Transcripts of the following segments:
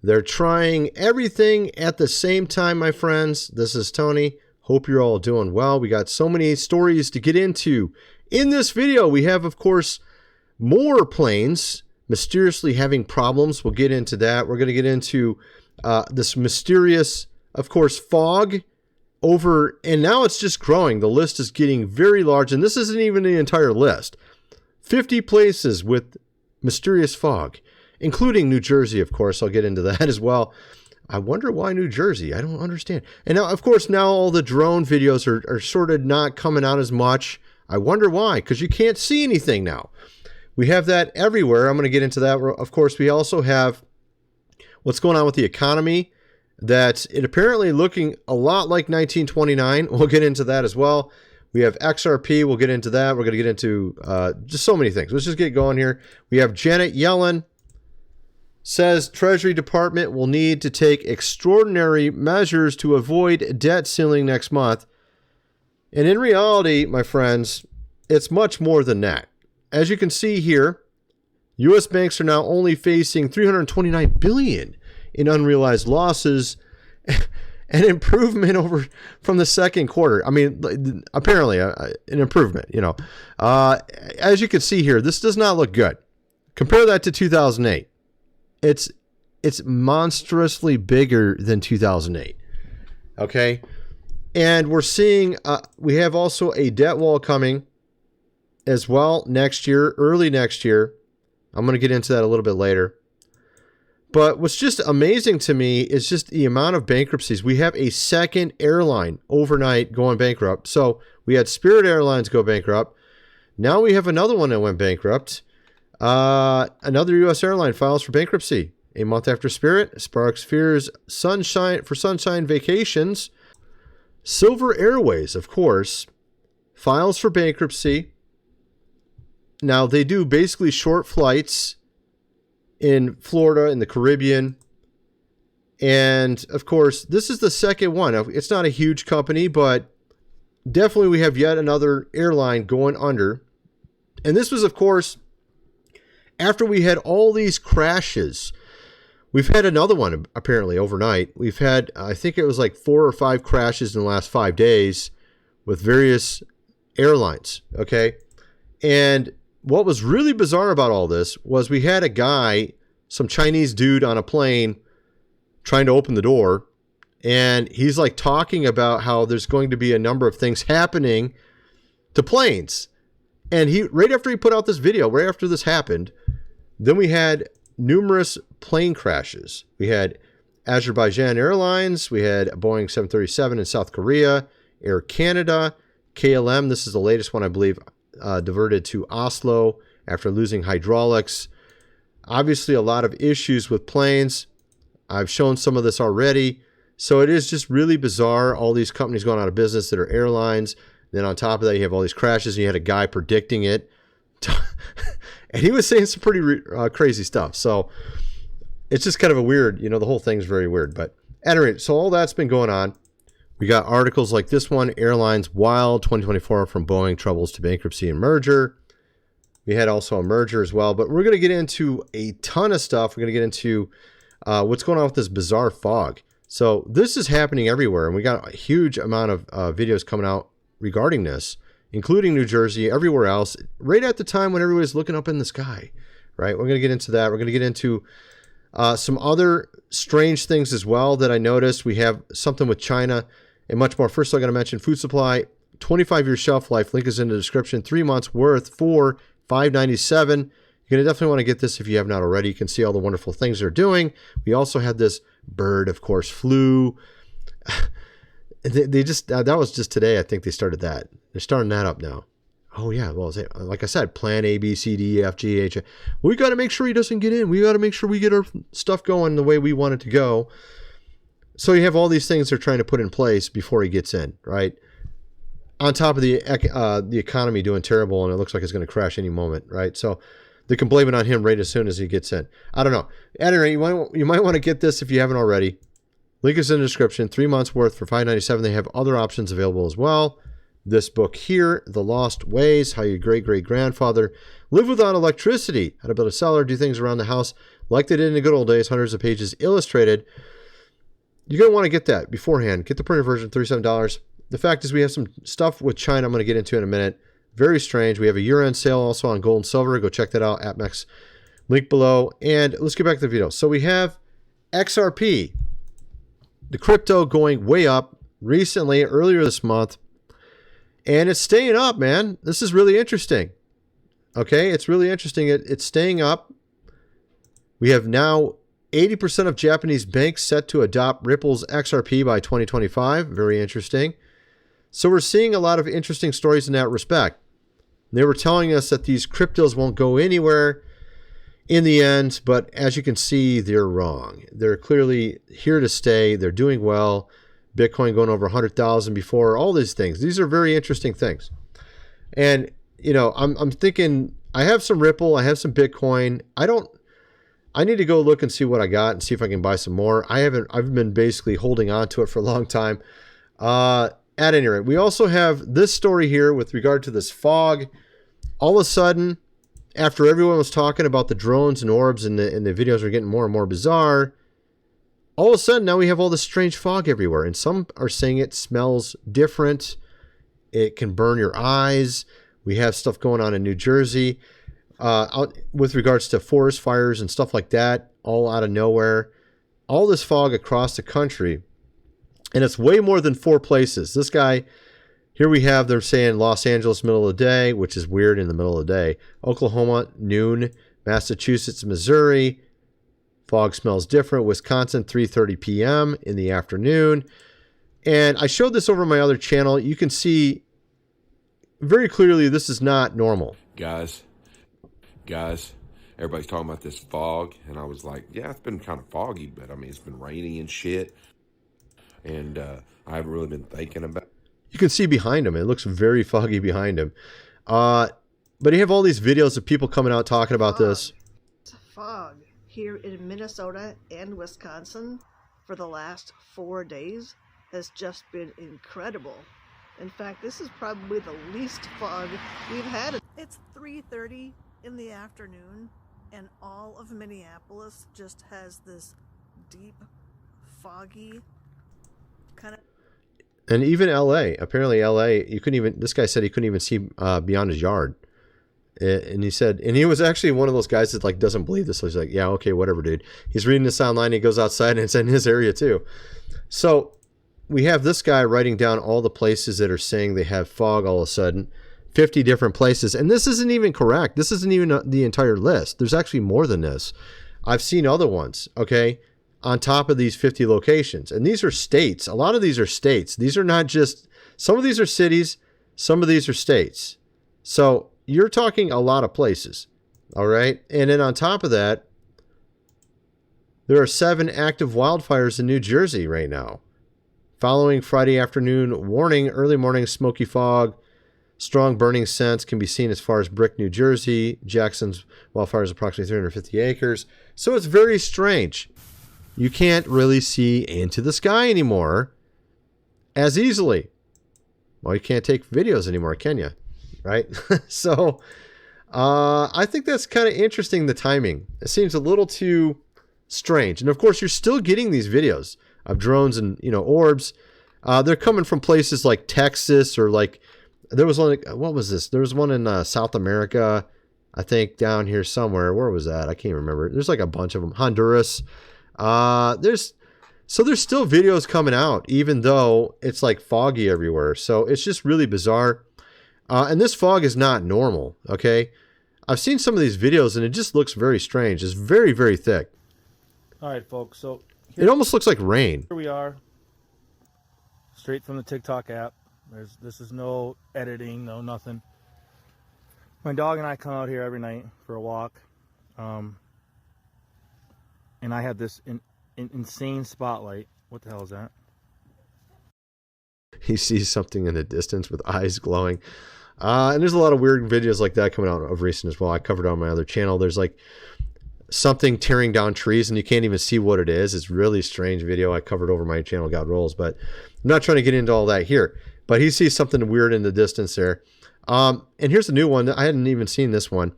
They're trying everything at the same time, my friends. This is Tony. Hope you're all doing well. We got so many stories to get into. In this video, we have, of course, more planes mysteriously having problems. We'll get into that. We're going to get into this mysterious, of course, fog over, and now it's just growing. The list is getting very large, and this isn't even the entire list. 50 places with mysterious fog, including New Jersey, of course. I'll get into that as well. I wonder why New Jersey. I don't understand. And now, of course, now all the drone videos are sort of not coming out as much. I wonder why, because you can't see anything now. We have that everywhere. I'm going to get into that. Of course, we also have what's going on with the economy, that it apparently looking a lot like 1929. We'll get into that as well. We have XRP. We'll get into that. We're going to get into just so many things. Let's just get going here. We have Janet Yellen says Treasury Department will need to take extraordinary measures to avoid debt ceiling next month. And in reality, my friends, it's much more than that. As you can see here, U.S. banks are now only facing $329 billion in unrealized losses, an improvement over from the second quarter. I mean, apparently an improvement, you know. As you can see here, this does not look good. Compare that to 2008. It's monstrously bigger than 2008. Okay? And we're seeing, we have also a debt wall coming as well next year, early next year. I'm going to get into that a little bit later. But what's just amazing to me is just the amount of bankruptcies. We have a second airline overnight going bankrupt. So we had Spirit Airlines go bankrupt. Now we have another one that went bankrupt. Another U.S. airline files for bankruptcy. A month after Spirit sparks fears sunshine vacations. Silver Airways, of course, files for bankruptcy. Now they do basically short flights in Florida, in the Caribbean. And of course, this is the second one. It's not a huge company, but definitely we have yet another airline going under. And this was, of course, after we had all these crashes. We've had another one apparently overnight. We've had, I think it was like 4 or 5 crashes in the last 5 days with various airlines. Okay. And what was really bizarre about all this was we had a guy, some Chinese dude on a plane trying to open the door. And he's like talking about how there's going to be a number of things happening to planes. And he, right after he put out this video, right after this happened, then we had numerous plane crashes. We had Azerbaijan Airlines. We had Boeing 737 in South Korea, Air Canada, KLM. This is the latest one, I believe, diverted to Oslo after losing hydraulics. Obviously, a lot of issues with planes. I've shown some of this already. So it is just really bizarre. All these companies going out of business that are airlines. Then on top of that, you have all these crashes. And you had a guy predicting it. And he was saying some pretty crazy stuff. So it's just kind of a weird, the whole thing's very weird. But at any rate, so all that's been going on. We got articles like this one, Airlines Wild 2024 from Boeing troubles to bankruptcy and merger. We had also a merger as well, but we're going to get into a ton of stuff. We're going to get into what's going on with this bizarre fog. So this is happening everywhere, and we got a huge amount of videos coming out regarding this, including New Jersey, everywhere else, right at the time when everybody's looking up in the sky, right? We're going to get into that. We're going to get into some other strange things as well that I noticed. We have something with China and much more. First, I'm going to mention food supply, 25-year shelf life. Link is in the description. 3 months worth for $5.97. You're going to definitely want to get this if you have not already. You can see all the wonderful things they're doing. We also had this bird, of course, flu. They just, that was just today. I think they started that. They're starting that up now. Oh, yeah. Well, like I said, plan A, B, C, D, E, F, G, H. We got to make sure he doesn't get in. We got to make sure we get our stuff going the way we want it to go. So you have all these things they're trying to put in place before he gets in, right? On top of the economy doing terrible, and it looks like it's going to crash any moment, right? So they can blame it on him right as soon as he gets in. I don't know. At any rate, you might want to get this if you haven't already. Link is in the description. 3 months worth for $5.97. They have other options available as well. This book here, The Lost Ways, How Your Great-Great-Grandfather Lived Without Electricity, How to Build a Cellar, Do Things Around the House like they did in the good old days, hundreds of pages illustrated. You're going to want to get that beforehand. Get the printed version, $37. The fact is we have some stuff with China I'm going to get into in a minute. Very strange. We have a year-end sale also on gold and silver. Go check that out, AppMax. Link below. And let's get back to the video. So we have XRP, the crypto going way up recently, earlier this month. And it's staying up, man. This is really interesting. Okay, it's really interesting. It's staying up. We have now 80% of Japanese banks set to adopt Ripple's XRP by 2025. Very interesting. So we're seeing a lot of interesting stories in that respect. They were telling us that these cryptos won't go anywhere in the end, but as you can see, they're wrong. They're clearly here to stay. They're doing well. Bitcoin going over 100,000 before, all these things. These are very interesting things. And, you know, I'm thinking, I have some Ripple, I have some Bitcoin. I need to go look and see what I got and see if I can buy some more. I've been basically holding on to it for a long time. At any rate, we also have this story here with regard to this fog. All of a sudden, after everyone was talking about the drones and orbs and the videos are getting more and more bizarre, all of a sudden now we have all this strange fog everywhere. And some are saying it smells different. It can burn your eyes. We have stuff going on in New Jersey out with regards to forest fires and stuff like that, all out of nowhere. All this fog across the country. And it's way more than 4 places. This guy, here we have, they're saying Los Angeles, middle of the day, which is weird in the middle of the day. Oklahoma, noon. Massachusetts, Missouri. Fog smells different. Wisconsin, 3:30 p.m. in the afternoon. And I showed this over my other channel. You can see very clearly this is not normal. Guys, everybody's talking about this fog. And I was like, yeah, it's been kind of foggy, but I mean, it's been rainy and shit. And I haven't really been thinking about it. You can see behind him. It looks very foggy behind him. But you have all these videos of people coming out talking about this. Fog here in Minnesota and Wisconsin for the last 4 days has just been incredible. In fact, this is probably the least fog we've had. It's 3:30 in the afternoon and all of Minneapolis just has this deep, foggy kind of... And even LA, apparently LA, you couldn't even, this guy said he couldn't even see beyond his yard. And he said, and he was actually one of those guys that like doesn't believe this. So he's like, yeah, okay, whatever, dude. He's reading this online. He goes outside and it's in his area too. So we have this guy writing down all the places that are saying they have fog all of a sudden, 50 different places. And this isn't even correct. This isn't even the entire list. There's actually more than this. I've seen other ones, okay, on top of these 50 locations. And these are states. A lot of these are states. These are not just, some of these are cities, some of these are states. So you're talking a lot of places, all right? And then on top of that, there are 7 active wildfires in New Jersey right now. Following Friday afternoon warning, early morning smoky fog, strong burning scents can be seen as far as Brick, New Jersey. Jackson's wildfire is approximately 350 acres. So it's very strange. You can't really see into the sky anymore as easily. Well, you can't take videos anymore, can you? Right? So I think that's kind of interesting, the timing. It seems a little too strange. And of course, you're still getting these videos of drones and, you know, orbs. They're coming from places like Texas, or like, there was one, what was this? There was one in South America, I think, down here somewhere. Where was that? I can't remember. There's like a bunch of them. Honduras. There's still videos coming out, even though it's like foggy everywhere. So it's just really bizarre. And this fog is not normal, okay? I've seen some of these videos and it just looks very strange. It's very, very thick. All right, folks. So it almost looks like rain. Here we are, straight from the TikTok app. This is no editing, no nothing. My dog and I come out here every night for a walk. And I had this insane spotlight. What the hell is that? He sees something in the distance with eyes glowing. And there's a lot of weird videos like that coming out of recent as well. I covered it on my other channel. There's like something tearing down trees and you can't even see what it is. It's really strange video. I covered over my channel, God Rolls, but I'm not trying to get into all that here. But he sees something weird in the distance there. And here's a new one. I hadn't even seen this one.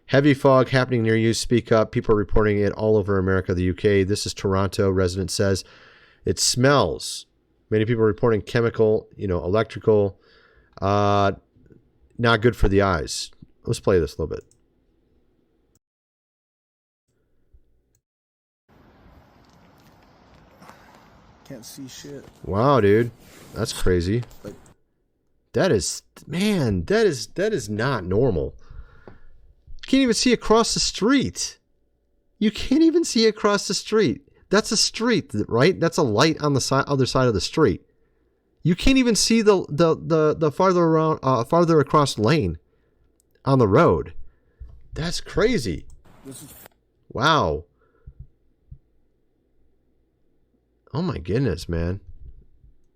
Heavy fog happening near you. Speak up. People are reporting it all over America, the UK. This is Toronto. Resident says it smells. Many people are reporting chemical, electrical. Not good for the eyes. Let's play this a little bit. Can't see shit. Wow, dude. That's crazy. That is not normal. You can't even see across the street. You can't even see across the street. That's a street, right? That's a light on the other side of the street. You can't even see the farther across lane on the road. That's crazy. Wow. Oh my goodness, man.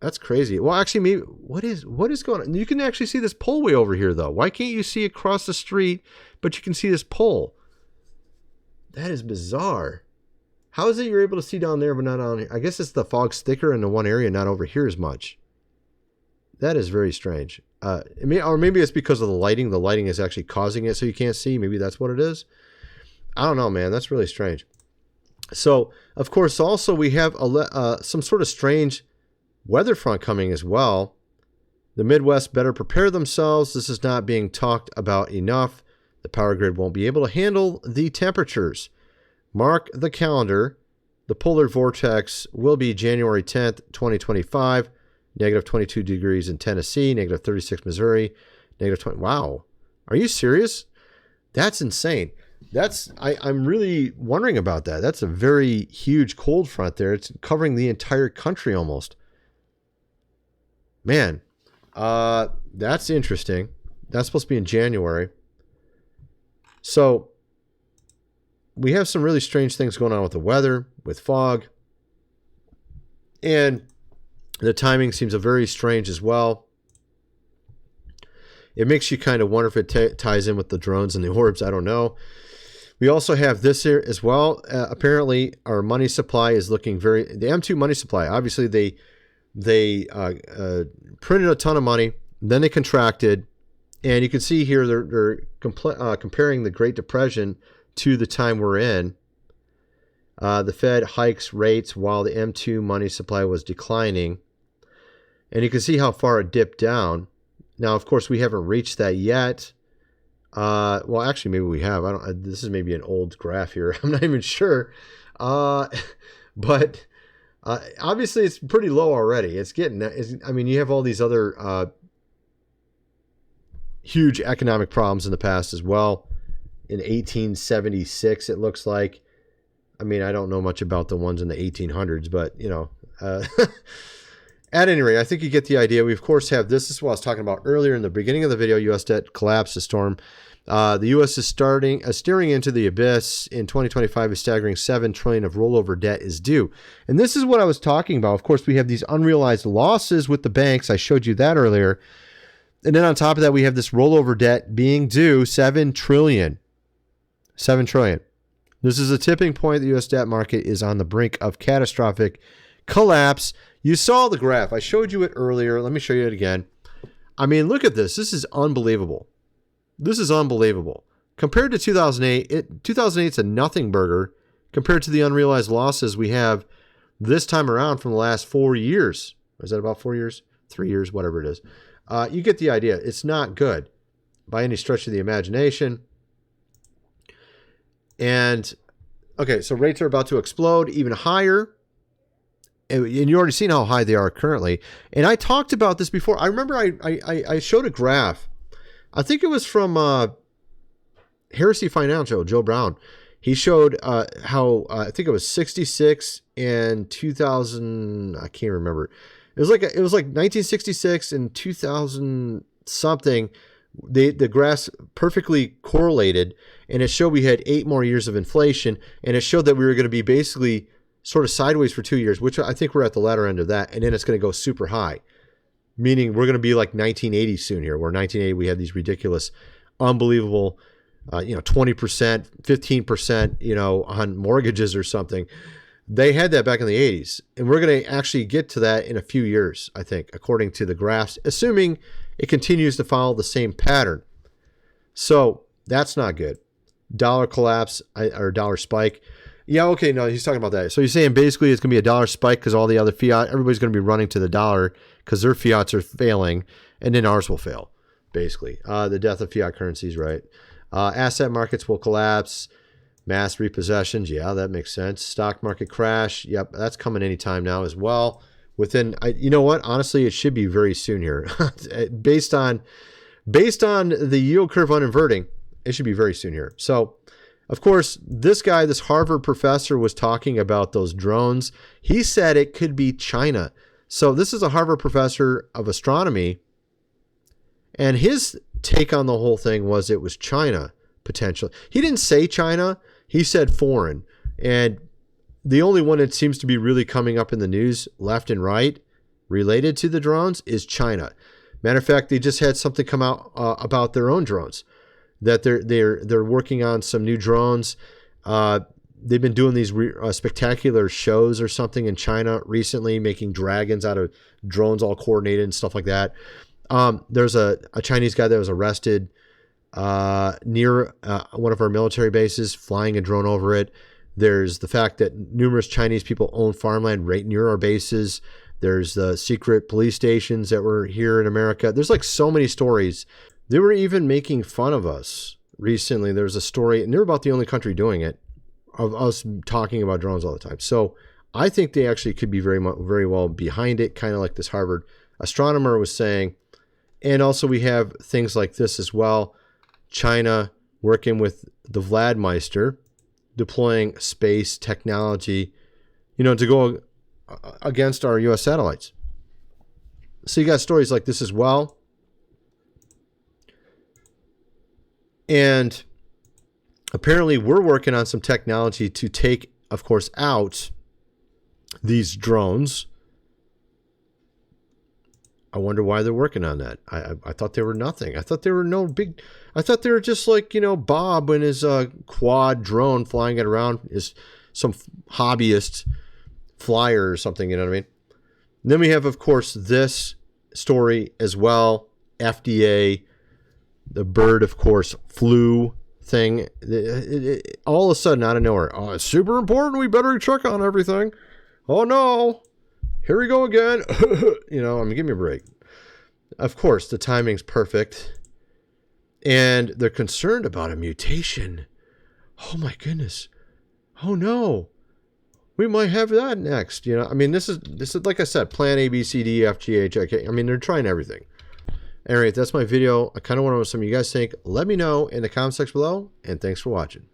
That's crazy. Well, actually, maybe what is going on? You can actually see this pole way over here, though. Why can't you see across the street, but you can see this pole? That is bizarre. How is it you're able to see down there, but not on here? I guess it's the fog's thicker in the one area, not over here as much. That is very strange. Or maybe it's because of the lighting. The lighting is actually causing it so you can't see. Maybe that's what it is. I don't know, man. That's really strange. So, of course, also we have some sort of strange weather front coming as well. The Midwest better prepare themselves. This is not being talked about enough. The power grid won't be able to handle the temperatures. Mark the calendar. The polar vortex will be January 10th, 2025. Negative 22 degrees in Tennessee. Negative 36 Missouri. Negative 20. Wow. Are you serious? That's insane. I'm really wondering about that. That's a very huge cold front there. It's covering the entire country almost. Man, that's interesting. That's supposed to be in January. So we have some really strange things going on with the weather, with fog. And the timing seems very strange as well. It makes you kind of wonder if it ties in with the drones and the orbs. I don't know. We also have this here as well. Apparently, our money supply is looking the M2 money supply. Obviously, they printed a ton of money, then they contracted, and you can see here they're comparing the Great Depression to the time we're in. The Fed hikes rates while the M2 money supply was declining, and you can see how far it dipped down. Now, of course, we haven't reached that yet. Well, actually, maybe we have. This is maybe an old graph here. I'm not even sure. But obviously, it's pretty low already. You have all these other huge economic problems in the past as well. In 1876, it looks like. I don't know much about the ones in the 1800s, but, at any rate, I think you get the idea. We, of course, have this. This is what I was talking about earlier in the beginning of the video. U.S. debt collapse, the storm. The U.S. is steering into the abyss. In 2025, a staggering $7 trillion of rollover debt is due. And this is what I was talking about. Of course, we have these unrealized losses with the banks. I showed you that earlier. And then on top of that, we have this rollover debt being due, $7 trillion. $7 trillion. This is a tipping point. The U.S. debt market is on the brink of catastrophic collapse. You saw the graph. I showed you it earlier. Let me show you it again. Look at this. This is unbelievable. This is unbelievable. Compared to 2008, 2008 is a nothing burger compared to the unrealized losses we have this time around from the last 4 years. Is that about 4 years? 3 years, whatever it is. You get the idea. It's not good by any stretch of the imagination. And, okay, so rates are about to explode even higher. And you already seen how high they are currently. And I talked about this before. I remember I showed a graph. I think it was from Heresy Financial, Joe Brown. He showed how I think it was 66 and 2000. I can't remember. It was like 1966 and 2000 something. The graphs perfectly correlated, and it showed we had 8 more years of inflation, and it showed that we were going to be basically sort of sideways for 2 years, which I think we're at the latter end of that, and then it's going to go super high, meaning we're going to be like 1980 soon here, where 1980 we had these ridiculous, unbelievable, 20%, 15%, on mortgages or something. They had that back in the 80s, and we're going to actually get to that in a few years, I think, according to the graphs, assuming it continues to follow the same pattern. So that's not good. dollar collapse or dollar spike. Yeah, okay, no, he's talking about that. So he's saying basically it's going to be a dollar spike because all the other fiat, everybody's going to be running to the dollar because their fiats are failing, and then ours will fail, basically. The death of fiat currencies, right? Asset markets will collapse. Mass repossessions, yeah, that makes sense. Stock market crash, yep, that's coming anytime now as well. You know what? Honestly, it should be very soon here. based on the yield curve uninverting, it should be very soon here. So, of course, this guy, this Harvard professor, was talking about those drones. He said it could be China. So this is a Harvard professor of astronomy, and his take on the whole thing was it was China, potentially. He didn't say China. He said foreign. And the only one that seems to be really coming up in the news left and right related to the drones is China. Matter of fact, they just had something come out about their own drones, that they're working on some new drones. They've been doing these spectacular shows or something in China recently, making dragons out of drones all coordinated and stuff like that. There's a Chinese guy that was arrested near one of our military bases, flying a drone over it. There's the fact that numerous Chinese people own farmland right near our bases. There's the secret police stations that were here in America. There's like so many stories. They were even making fun of us recently. There was a story, and they're about the only country doing it, of us talking about drones all the time. So I think they actually could be very well behind it, kind of like this Harvard astronomer was saying. And also we have things like this as well. China working with the Vladmeister, deploying space technology, to go against our U.S. satellites. So you got stories like this as well. And apparently we're working on some technology to take, of course, out these drones. I wonder why they're working on that. I thought they were nothing. I thought they were I thought they were just like, Bob and his quad drone flying it around, is some hobbyist flyer or something, you know what I mean? And then we have, of course, this story as well. FDA, the bird, of course, flu thing. All of a sudden, out of nowhere, oh, it's super important. We better check on everything. Oh, no. Here we go again. Give me a break. Of course, the timing's perfect. And they're concerned about a mutation. Oh, my goodness. Oh, no. We might have that next. This is like I said, plan A, B, C, D, E, F, G, H, I, K. They're trying everything. Anyway, that's my video. I kind of want to know what some of you guys think. Let me know in the comment section below, and thanks for watching.